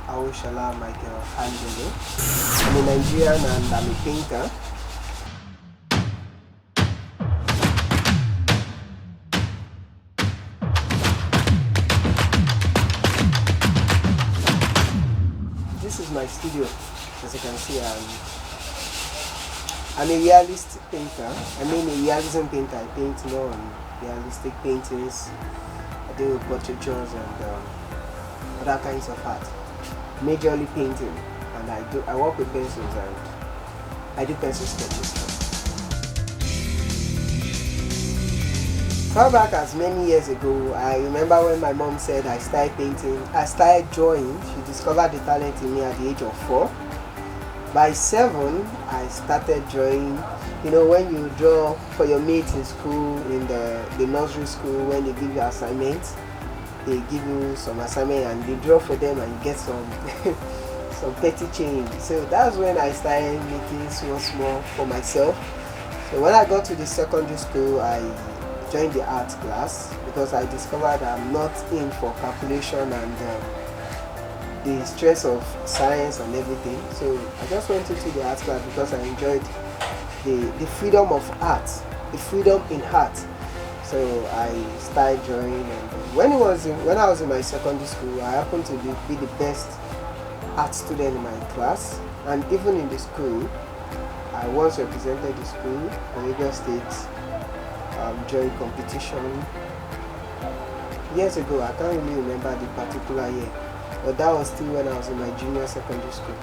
Awosola, my girl Angello. I'm a Nigerian and I'm a painter. This is my studio. As you can see, I'm a realist painter. I mean a realism painter. I paint more on realistic paintings. I do portraitures and other kinds of art. Majorly painting, and I work with pencils and I do pencil sketches. Far back as many years ago, I remember when my mom said I started drawing. She discovered the talent in me at the age of 4. By 7, I started drawing. You know, when you draw for your mates in school, in the nursery school, when they give you assignments, they give you some assignment and they draw for them and you get some some petty change. So that's when I started making small for myself. So when I got to the secondary school, I joined the art class because I discovered I'm not in for calculation and the stress of science and everything. So I just went into the art class because I enjoyed the freedom of art, the freedom in art. So I started drawing, and when I was in my secondary school, I happened to be the best art student in my class, and even in the school, I once represented the school at Lagos State drawing competition. Years ago, I can't really remember the particular year, but that was still when I was in my junior secondary school.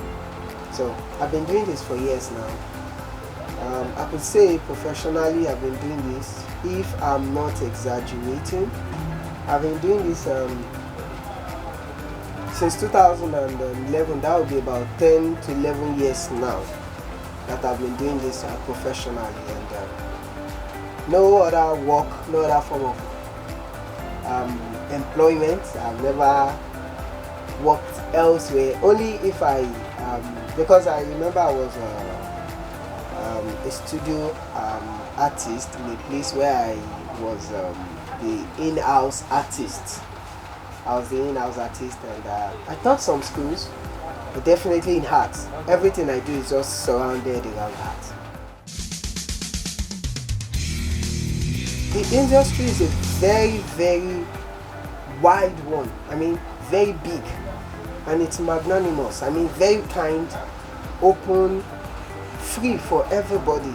So I've been doing this for years now. I could say professionally I've been doing this, if I'm not exaggerating. I've been doing this since 2011. That would be about 10 to 11 years now that I've been doing this professionally, and no other work, no other form of employment. I've never worked elsewhere, only if because I remember I was a studio artist in a place where I was the in-house artist. I was the in-house artist, and I taught some schools, but definitely in art. Everything I do is just surrounded around art. The industry is a very, very wide one. I mean, very big, and it's magnanimous. I mean, very kind, open, free for everybody.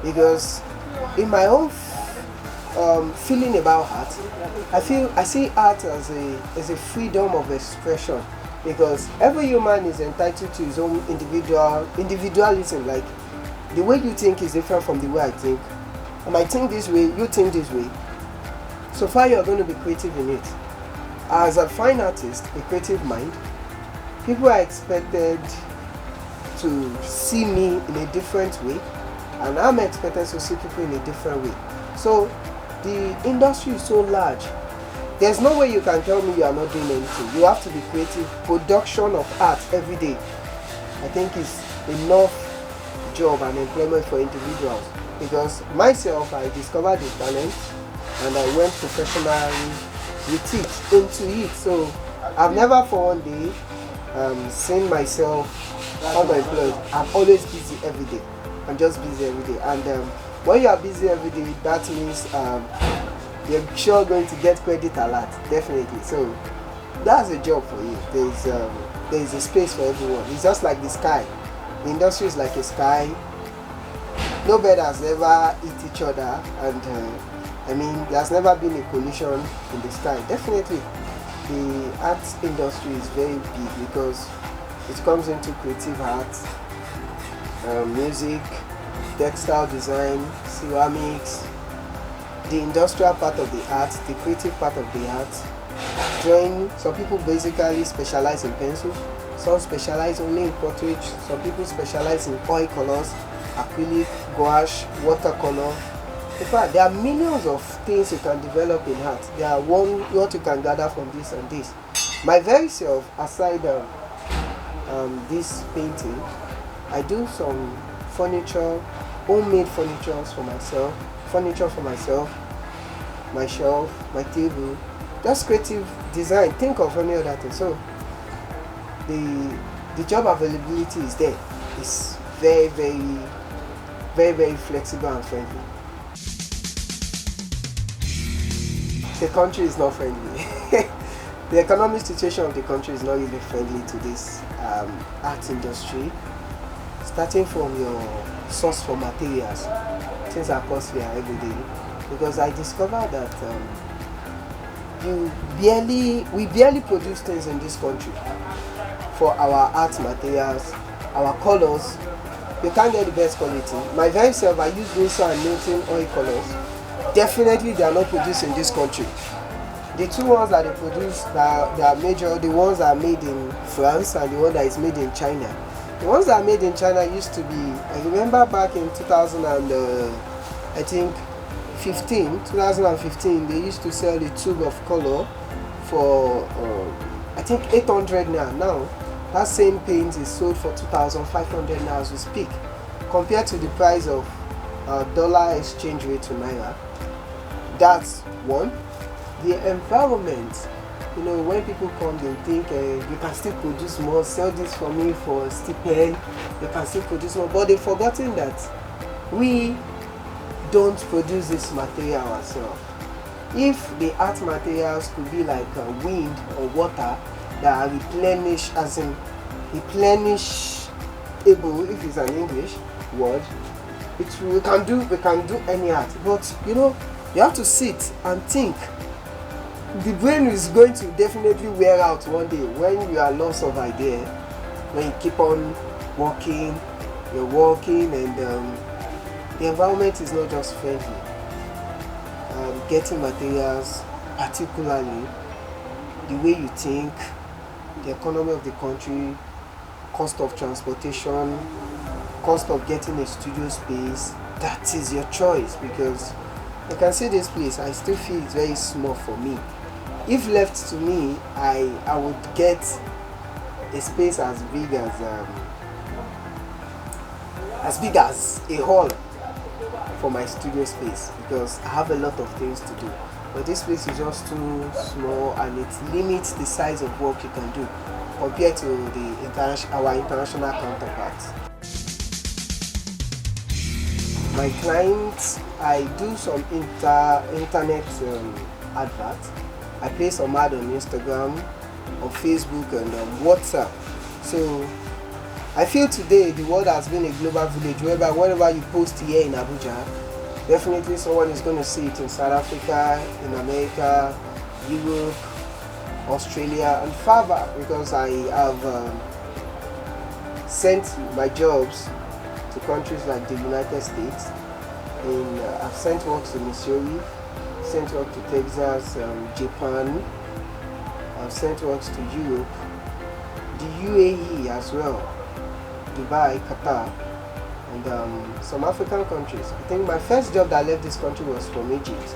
Because in my own feeling about art, I see art as a freedom of expression, because every human is entitled to his own individualism. Like, the way you think is different from the way I think. I might think this way, you think this way. So far you're going to be creative in it. As a fine artist, a creative mind, people are expected to see me in a different way, and I'm expected to see people in a different way. So the industry is so large. There's no way you can tell me you are not doing anything. You have to be creative. Production of art every day, I think, is enough job and employment for individuals. Because myself, I discovered the talent and I went professionally with it, into it. So I've never for one day seen myself unemployed. I'm always busy every day. I'm just busy every day. And when you are busy every day, that means you're sure going to get credit a lot, definitely. So that's a job for you. There's a space for everyone. It's just like the sky. The industry is like a sky. No bird has ever hit each other, and I mean, there's never been a collision in the sky. Definitely, the art industry is very big because it comes into creative art, music, textile design, ceramics, the industrial part of the art, the creative part of the art, drawing. Some people basically specialize in pencil, some specialize only in portraits, some people specialize in oil colors, acrylic, gouache, watercolor. In fact, there are millions of things you can develop in art. There are what you can gather from this and this. My very self, aside this painting, I do some furniture, homemade furniture for myself, my shelf, my table, just creative design. Think of any other thing. So the job availability is there. It's very, very, very, very flexible and friendly. The country is not friendly. The economic situation of the country is not really friendly to this art industry. Starting from your source for materials, things are costly every day. Because I discovered that we barely produce things in this country for our art materials, our colors. You can't get the best quality. My very self, I use Windsor and Milton oil colors. Definitely they are not produced in this country. The two ones that they produce, they are major, the ones that are made in France and the one that is made in China. The ones that are made in China used to be, I remember back in 2015, they used to sell a tube of color for I think 800 naira. Now that same paint is sold for 2,500 naira as we speak, compared to the price of dollar exchange rate to naira. That's one. The environment, you know, when people come, they think you can still produce more, sell this for me for a stipend, you can still produce more, but they've forgotten that we don't produce this material ourselves. If the art materials could be like wind or water that are replenished, as in replenishable, if it's an English word, we can do any art. But you know, you have to sit and think. The brain is going to definitely wear out one day when you are lost of idea, when you keep on walking, you're walking, and the environment is not just friendly. Getting materials, particularly the way you think, the economy of the country, cost of transportation, cost of getting a studio space, that is your choice. Because you can see this place, I still feel it's very small for me. If left to me, I would get a space as big as a hall for my studio space, because I have a lot of things to do. But this place is just too small and it limits the size of work you can do compared to our international counterparts. My clients, I do some internet adverts. I play some ad on Instagram, on Facebook, and WhatsApp. So I feel today the world has been a global village, whereby whatever you post here in Abuja, definitely someone is going to see it in South Africa, in America, Europe, Australia, and farther, because I have sent my jobs to countries like the United States. I've sent work to Missouri, sent work to Texas, Japan. I've sent works to Europe, the UAE as well, Dubai, Qatar, and some African countries. I think my first job that left this country was from Egypt,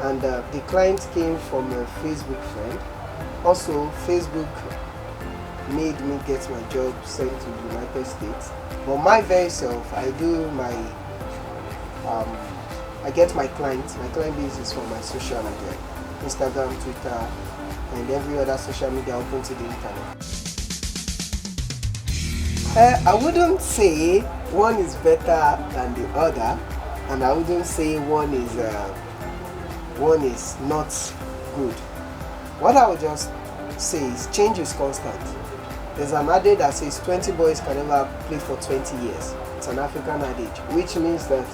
and the client came from a Facebook friend. Also, Facebook made me get my job sent to the United States. But my very self, I do my I get my clients. My client base is from my social media, Instagram, Twitter, and every other social media open to the internet. I wouldn't say one is better than the other, and I wouldn't say one is not good. What I would just say is change is constant. There's an adage that says 20 boys can never play for 20 years. It's an African adage, which means that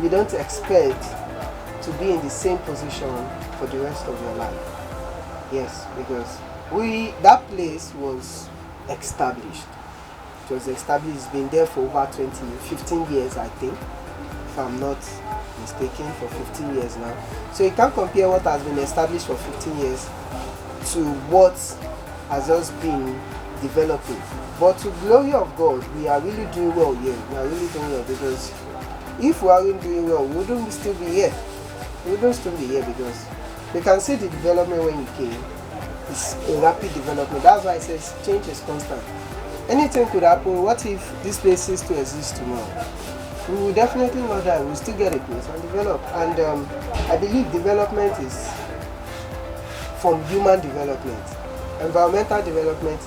you don't expect to be in the same position for the rest of your life. Yes, because that place was established. It was established, it's been there for over 15 years, I think, if I'm not mistaken, for 15 years now. So you can't compare what has been established for 15 years to what has just been developing. But to the glory of God, we are really doing well here. We are really doing well, because if we aren't doing well, we wouldn't still be here. We wouldn't still be here, because we can see the development when you came. It's a rapid development. That's why I say change is constant. Anything could happen. What if this place ceases to exist tomorrow? We will definitely not die. We'll still get a place and develop. And I believe development is from human development. Environmental development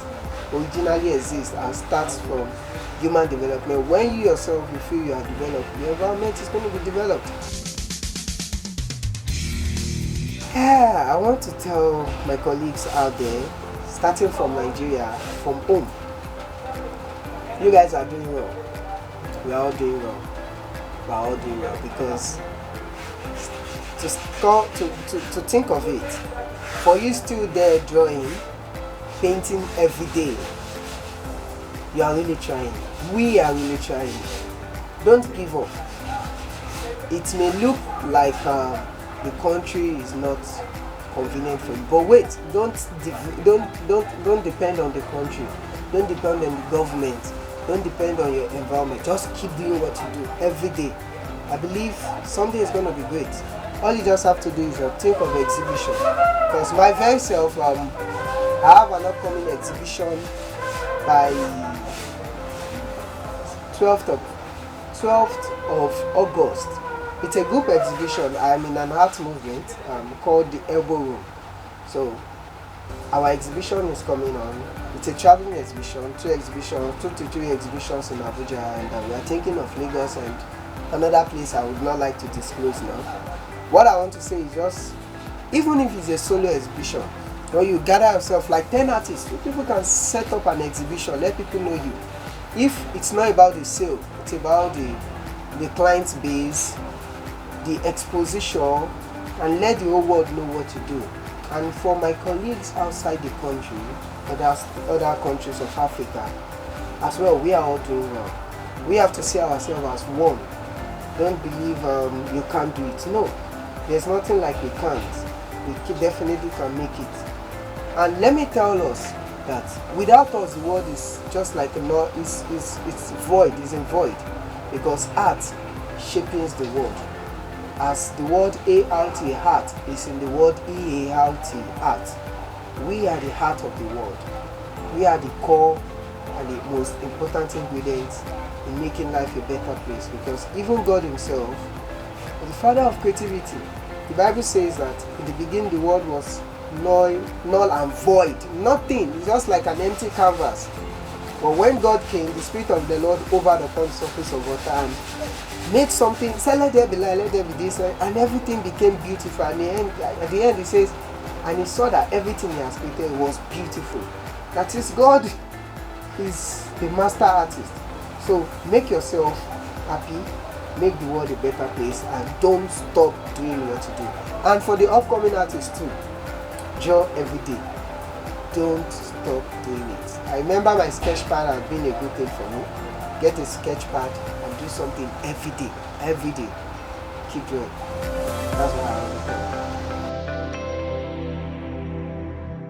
originally exists and starts from human development. When you yourself you feel you are developed, the environment is going to be developed. Yeah, I want to tell my colleagues out there, starting from Nigeria, from home, you guys are doing well. We are all doing well. We are all doing well because to think of it, for you still there drawing, painting every day, you are really trying. We are really trying. Don't give up. It may look like the country is not convenient for you, but wait, don't depend on the country. Don't depend on the government. Don't depend on your environment. Just keep doing what you do every day. I believe someday is going to be great. All you just have to do is think of exhibition. Because my very self, I have an upcoming exhibition by 12th of August. It's a group exhibition. I'm in an art movement called the Elbow Room. So our exhibition is coming on. It's a traveling exhibition, 2 to 3 exhibitions in Abuja, and we are thinking of Lagos and another place I would not like to disclose now. What I want to say is just, even if it's a solo exhibition, or you gather yourself like 10 artists, people can set up an exhibition, let people know you. If it's not about the sale, it's about the client's base, the exposition, and let the whole world know what you do. And for my colleagues outside the country, other countries of Africa as well, we are all doing well. We have to see ourselves as one. Don't believe you can't do it. No, there's nothing like we can't. We definitely can make it. And let me tell us that without us, the world is just like it's void, it's in void, because art shapes the world. As the word ART, heart, is in the word EART, art. We are the heart of the world. We are the core and the most important ingredients in making life a better place, because even God himself is the father of creativity. The Bible says that in the beginning the world was null and void, nothing. It's just like an empty canvas. But when God came, the Spirit of the Lord hovered upon the surface of water and made something, said let there be light, let there be this, and everything became beautiful. And at the end he says, and he saw that everything he has created was beautiful. That is, God is the master artist. So make yourself happy, make the world a better place, and don't stop doing what you do. And for the upcoming artists too, draw every day. Don't stop doing it. I remember my sketch pad has been a good thing for me. Get a sketch pad and do something every day. Every day. Keep doing it.